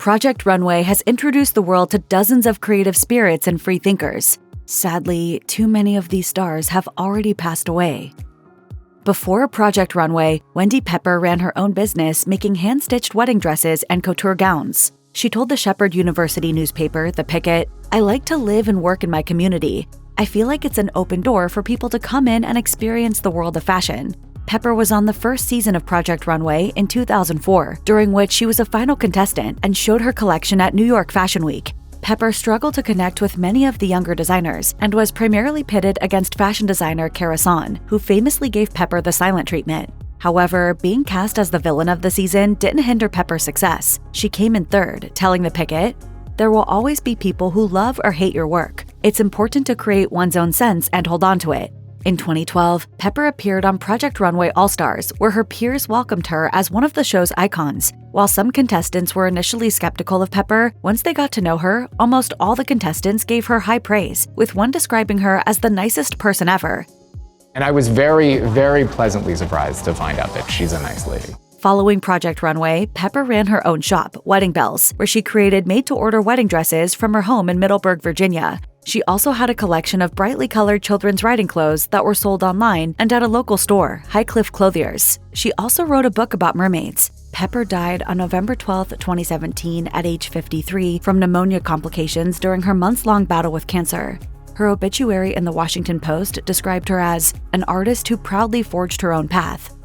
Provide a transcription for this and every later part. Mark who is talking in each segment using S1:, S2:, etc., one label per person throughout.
S1: Project Runway has introduced the world to dozens of creative spirits and free thinkers. Sadly, too many of these stars have already passed away. Before Project Runway, Wendy Pepper ran her own business making hand-stitched wedding dresses and couture gowns. She told the Shepherd University newspaper, The Picket, "I like to live and work in my community. I feel like it's an open door for people to come in and experience the world of fashion." Pepper was on the first season of Project Runway in 2004, during which she was a final contestant and showed her collection at New York Fashion Week. Pepper struggled to connect with many of the younger designers and was primarily pitted against fashion designer Kara Son, who famously gave Pepper the silent treatment. However, being cast as the villain of the season didn't hinder Pepper's success. She came in third, telling The Picket, "There will always be people who love or hate your work. It's important to create one's own sense and hold on to it." In 2012, Pepper appeared on Project Runway All-Stars, where her peers welcomed her as one of the show's icons. While some contestants were initially skeptical of Pepper, once they got to know her, almost all the contestants gave her high praise, with one describing her as the nicest person ever.
S2: And I was very, very pleasantly surprised to find out that she's a nice lady.
S1: Following Project Runway, Pepper ran her own shop, Wedding Bells, where she created made-to-order wedding dresses from her home in Middleburg, Virginia. She also had a collection of brightly colored children's riding clothes that were sold online and at a local store, Highcliffe Clothiers. She also wrote a book about mermaids. Pepper died on November 12, 2017 at age 53 from pneumonia complications during her months-long battle with cancer. Her obituary in the Washington Post described her as an artist who proudly forged her own path.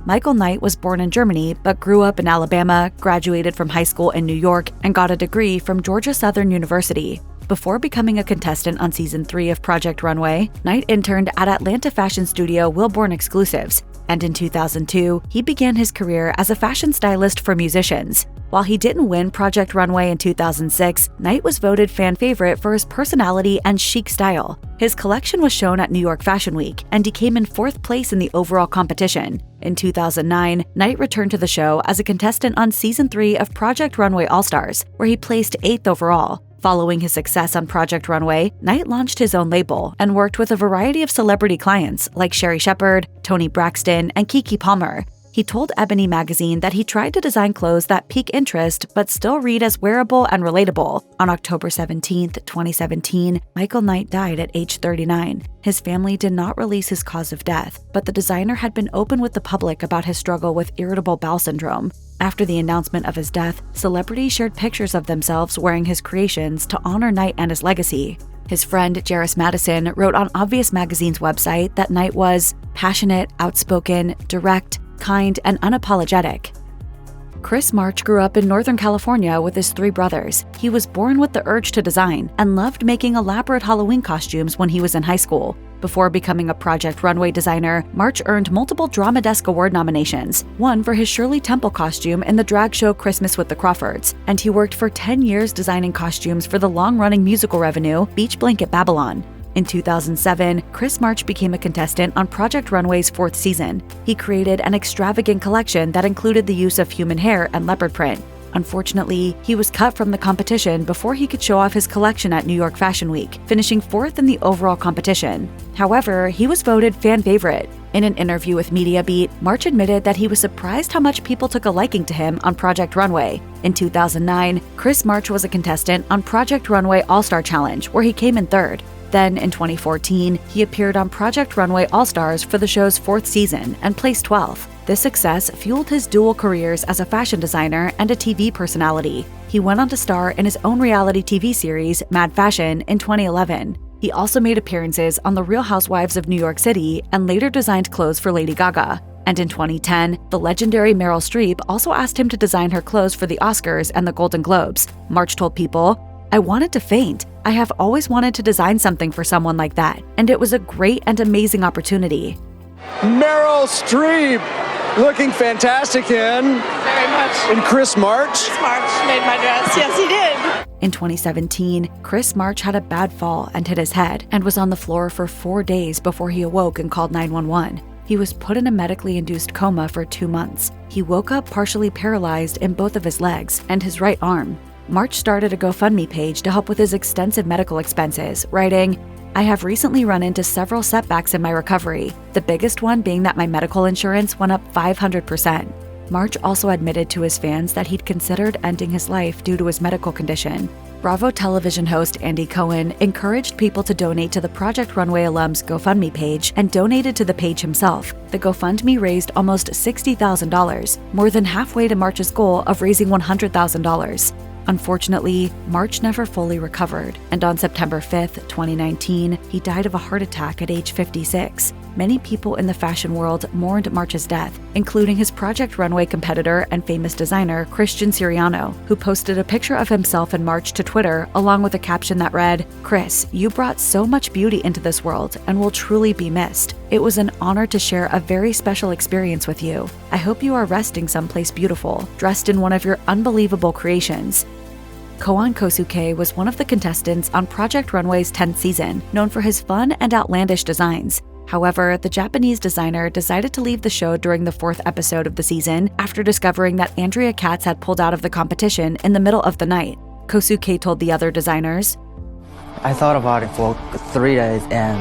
S1: Mychael Knight was born in Germany but grew up in Alabama, graduated from high school in New York, and got a degree from Georgia Southern University. Before becoming a contestant on Season 3 of Project Runway, Knight interned at Atlanta fashion studio Wilborn Exclusives, and in 2002, he began his career as a fashion stylist for musicians. While he didn't win Project Runway in 2006, Knight was voted fan favorite for his personality and chic style. His collection was shown at New York Fashion Week, and he came in 4th place in the overall competition. In 2009, Knight returned to the show as a contestant on Season 3 of Project Runway All-Stars, where he placed 8th overall. Following his success on Project Runway, Knight launched his own label and worked with a variety of celebrity clients like Sherri Shepherd, Toni Braxton, and Keke Palmer. He told Ebony magazine that he tried to design clothes that pique interest but still read as wearable and relatable. On October 17, 2017, Mychael Knight died at age 39. His family did not release his cause of death, but the designer had been open with the public about his struggle with irritable bowel syndrome. After the announcement of his death, celebrities shared pictures of themselves wearing his creations to honor Knight and his legacy. His friend Jairus Madison wrote on Obvious Magazine's website that Knight was passionate, outspoken, direct, kind, and unapologetic. Chris March grew up in Northern California with his 3 brothers. He was born with the urge to design and loved making elaborate Halloween costumes when he was in high school. Before becoming a Project Runway designer, March earned multiple Drama Desk Award nominations, one for his Shirley Temple costume in the drag show Christmas with the Crawfords, and he worked for 10 years designing costumes for the long-running musical revenue Beach Blanket Babylon. In 2007, Chris March became a contestant on Project Runway's 4th season. He created an extravagant collection that included the use of human hair and leopard print. Unfortunately, he was cut from the competition before he could show off his collection at New York Fashion Week, finishing 4th in the overall competition. However, he was voted fan favorite. In an interview with Media Beat, March admitted that he was surprised how much people took a liking to him on Project Runway. In 2009, Chris March was a contestant on Project Runway All-Star Challenge, where he came in 3rd. Then, in 2014, he appeared on Project Runway All-Stars for the show's 4th season and placed 12th. This success fueled his dual careers as a fashion designer and a TV personality. He went on to star in his own reality TV series, Mad Fashion, in 2011. He also made appearances on The Real Housewives of New York City and later designed clothes for Lady Gaga. And in 2010, the legendary Meryl Streep also asked him to design her clothes for the Oscars and the Golden Globes. March told People, "I wanted to faint. I have always wanted to design something for someone like that, and it was a great and amazing opportunity."
S3: Meryl Streep looking fantastic in.
S4: Very much.
S3: And Chris March.
S4: Chris March made my dress. Yes, he did.
S1: In 2017, Chris March had a bad fall and hit his head and was on the floor for 4 days before he awoke and called 911. He was put in a medically induced coma for 2 months. He woke up partially paralyzed in both of his legs and his right arm. March started a GoFundMe page to help with his extensive medical expenses, writing, "I have recently run into several setbacks in my recovery, the biggest one being that my medical insurance went up 500%. March also admitted to his fans that he'd considered ending his life due to his medical condition. Bravo television host Andy Cohen encouraged people to donate to the Project Runway alum's GoFundMe page and donated to the page himself. The GoFundMe raised almost $60,000, more than halfway to March's goal of raising $100,000. Unfortunately, March never fully recovered, and on September 5, 2019, he died of a heart attack at age 56. Many people in the fashion world mourned March's death, including his Project Runway competitor and famous designer, Christian Siriano, who posted a picture of himself and March to Twitter along with a caption that read, "Chris, you brought so much beauty into this world and will truly be missed. It was an honor to share a very special experience with you. I hope you are resting someplace beautiful, dressed in one of your unbelievable creations." Kooan Kosuke was one of the contestants on Project Runway's 10th season, known for his fun and outlandish designs. However, the Japanese designer decided to leave the show during the 4th episode of the season after discovering that Andrea Katz had pulled out of the competition in the middle of the night. Kosuke told the other designers,
S5: "I thought about it for 3 days and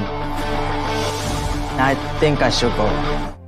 S5: I think I should go."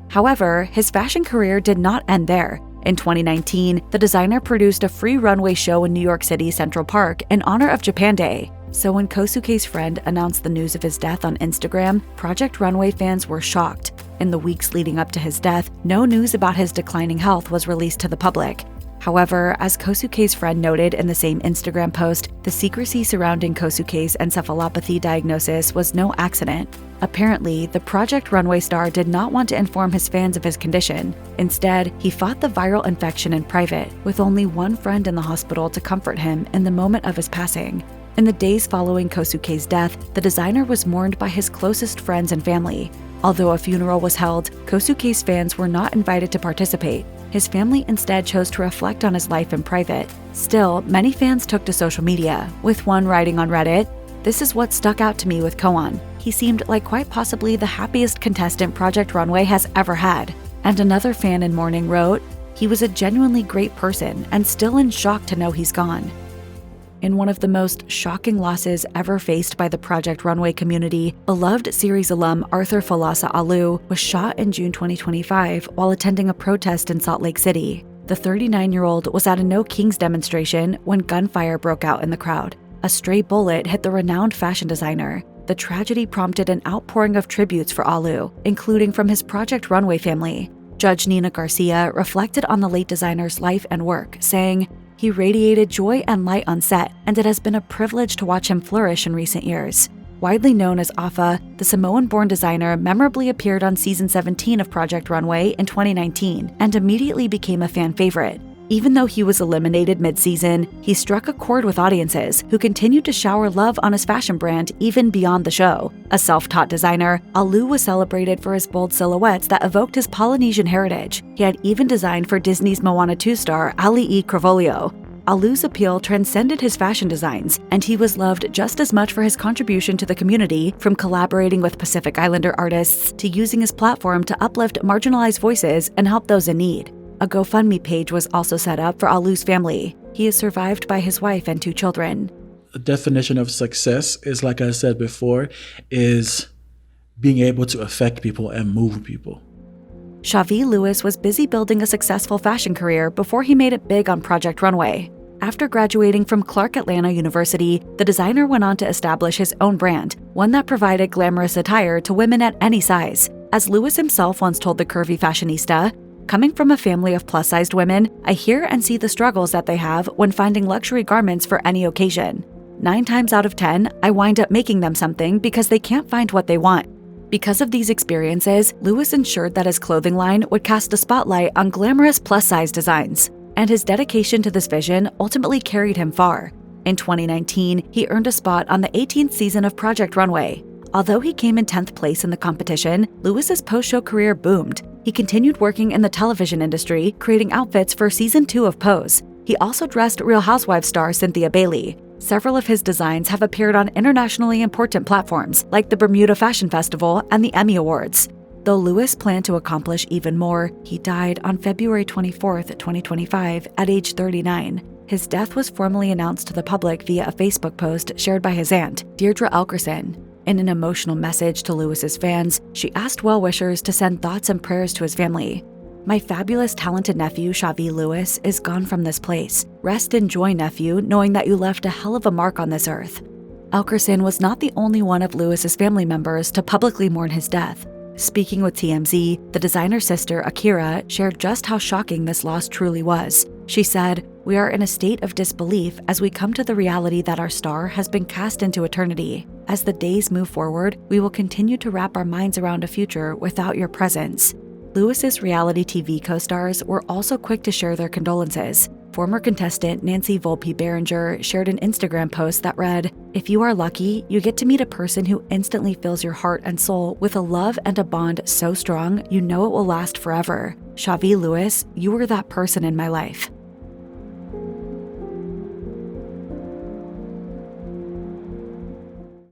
S1: However, his fashion career did not end there. In 2019, the designer produced a free runway show in New York City Central Park in honor of Japan Day. So when Kosuke's friend announced the news of his death on Instagram, Project Runway fans were shocked. In the weeks leading up to his death, no news about his declining health was released to the public. However, as Kosuke's friend noted in the same Instagram post, the secrecy surrounding Kosuke's encephalopathy diagnosis was no accident. Apparently, the Project Runway star did not want to inform his fans of his condition. Instead, he fought the viral infection in private, with only one friend in the hospital to comfort him in the moment of his passing. In the days following Kosuke's death, the designer was mourned by his closest friends and family. Although a funeral was held, Kosuke's fans were not invited to participate. His family instead chose to reflect on his life in private. Still, many fans took to social media, with one writing on Reddit, "This is what stuck out to me with Kooan. He seemed like quite possibly the happiest contestant Project Runway has ever had." And another fan in mourning wrote, "He was a genuinely great person and still in shock to know he's gone." In one of the most shocking losses ever faced by the Project Runway community, beloved series alum Arthur Folasa Ah Loo was shot in June 2025 while attending a protest in Salt Lake City. The 39-year-old was at a No Kings demonstration when gunfire broke out in the crowd. A stray bullet hit the renowned fashion designer. The tragedy prompted an outpouring of tributes for Ah Loo, including from his Project Runway family. Judge Nina Garcia reflected on the late designer's life and work, saying, "He radiated joy and light on set, and it has been a privilege to watch him flourish in recent years." Widely known as Afa, the Samoan-born designer memorably appeared on season 17 of Project Runway in 2019 and immediately became a fan favorite. Even though he was eliminated mid-season, he struck a chord with audiences who continued to shower love on his fashion brand even beyond the show. A self-taught designer, Ah Loo was celebrated for his bold silhouettes that evoked his Polynesian heritage. He had even designed for Disney's Moana 2 star Ali Carvalho. Ah Loo's appeal transcended his fashion designs, and he was loved just as much for his contribution to the community, from collaborating with Pacific Islander artists to using his platform to uplift marginalized voices and help those in need. A GoFundMe page was also set up for Ah Loo's family. He is survived by his wife and 2 children.
S6: The definition of success is, like I said before, is being able to affect people and move people.
S1: Sha'Vi Lewis was busy building a successful fashion career before he made it big on Project Runway. After graduating from Clark Atlanta University, the designer went on to establish his own brand, one that provided glamorous attire to women at any size. As Lewis himself once told the curvy fashionista, "Coming from a family of plus-sized women, I hear and see the struggles that they have when finding luxury garments for any occasion. 9 times out of 10, I wind up making them something because they can't find what they want." Because of these experiences, Lewis ensured that his clothing line would cast a spotlight on glamorous plus-size designs. And his dedication to this vision ultimately carried him far. In 2019, he earned a spot on the 18th season of Project Runway. Although he came in 10th place in the competition, Lewis's post-show career boomed. He continued working in the television industry, creating outfits for season 2 of Pose. He also dressed Real Housewives star Cynthia Bailey. Several of his designs have appeared on internationally important platforms like the Bermuda Fashion Festival and the Emmy Awards. Though Lewis planned to accomplish even more, he died on February 24, 2025, at age 39. His death was formally announced to the public via a Facebook post shared by his aunt, Deirdre Elkerson. In an emotional message to Lewis's fans, she asked well-wishers to send thoughts and prayers to his family. My fabulous, talented nephew, Sha'Vi Lewis, is gone from this place. Rest in joy, nephew, knowing that you left a hell of a mark on this earth. Elkerson was not the only one of Lewis's family members to publicly mourn his death. Speaking with TMZ, the designer's sister, Akira, shared just how shocking this loss truly was. She said, "We are in a state of disbelief as we come to the reality that our star has been cast into eternity. As the days move forward, we will continue to wrap our minds around a future without your presence." Lewis's reality TV co-stars were also quick to share their condolences. Former contestant Nancy Volpe Berenger shared an Instagram post that read, "If you are lucky, you get to meet a person who instantly fills your heart and soul with a love and a bond so strong you know it will last forever. Sha'Vi Lewis, you were that person in my life."